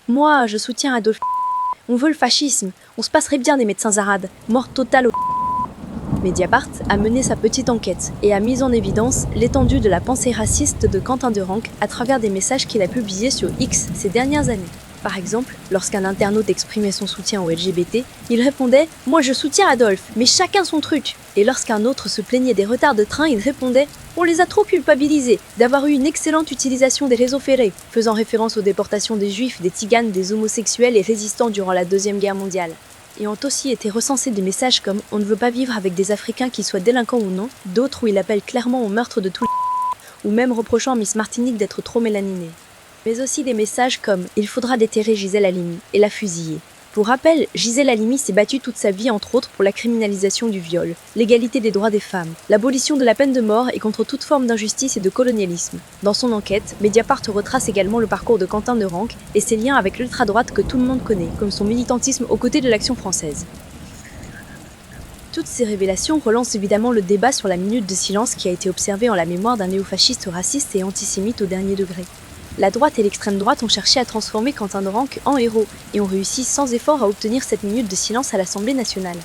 Moi, je soutiens Adolf. On veut le fascisme. On se passerait bien des médecins arabes. Mort totale au... Mediapart a mené sa petite enquête et a mis en évidence l'étendue de la pensée raciste de Quentin Derenque à travers des messages qu'il a publiés sur X ces dernières années. Par exemple, lorsqu'un internaute exprimait son soutien aux LGBT, il répondait « Moi je soutiens Adolphe, mais chacun son truc !» Et lorsqu'un autre se plaignait des retards de train, il répondait « On les a trop culpabilisés d'avoir eu une excellente utilisation des réseaux ferrés », faisant référence aux déportations des juifs, des tziganes, des homosexuels et résistants durant la Deuxième Guerre mondiale. Et ont aussi été recensés des messages comme « On ne veut pas vivre avec des Africains qui soient délinquants ou non », d'autres où il appelle clairement au meurtre de tous les ou même reprochant à Miss Martinique d'être trop mélaninée. Mais aussi des messages comme « Il faudra déterrer Gisèle Halimi et la fusiller ». Pour rappel, Gisèle Halimi s'est battue toute sa vie entre autres pour la criminalisation du viol, l'égalité des droits des femmes, l'abolition de la peine de mort et contre toute forme d'injustice et de colonialisme. Dans son enquête, Mediapart retrace également le parcours de Quentin Derenque et ses liens avec l'ultra-droite que tout le monde connaît, comme son militantisme aux côtés de l'Action française. Toutes ces révélations relancent évidemment le débat sur la minute de silence qui a été observée en la mémoire d'un néofasciste raciste et antisémite au dernier degré. La droite et l'extrême droite ont cherché à transformer Quentin Derenque en héros et ont réussi sans effort à obtenir cette minute de silence à l'Assemblée nationale.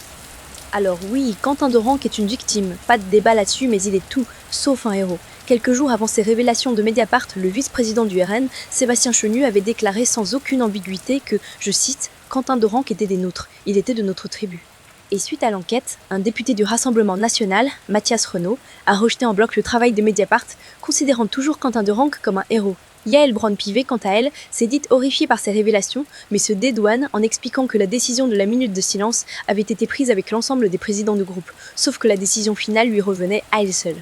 Alors oui, Quentin Derenque est une victime, pas de débat là-dessus, mais il est tout, sauf un héros. Quelques jours avant ces révélations de Mediapart, le vice-président du RN, Sébastien Chenu, avait déclaré sans aucune ambiguïté que, je cite, « Quentin Derenque était des nôtres, il était de notre tribu ». Et suite à l'enquête, un député du Rassemblement national, Mathias Renaud, a rejeté en bloc le travail de Mediapart, considérant toujours Quentin Derenque comme un héros. Yael Braun-Pivet, quant à elle, s'est dite horrifiée par ces révélations, mais se dédouane en expliquant que la décision de la minute de silence avait été prise avec l'ensemble des présidents de groupe, sauf que la décision finale lui revenait à elle seule.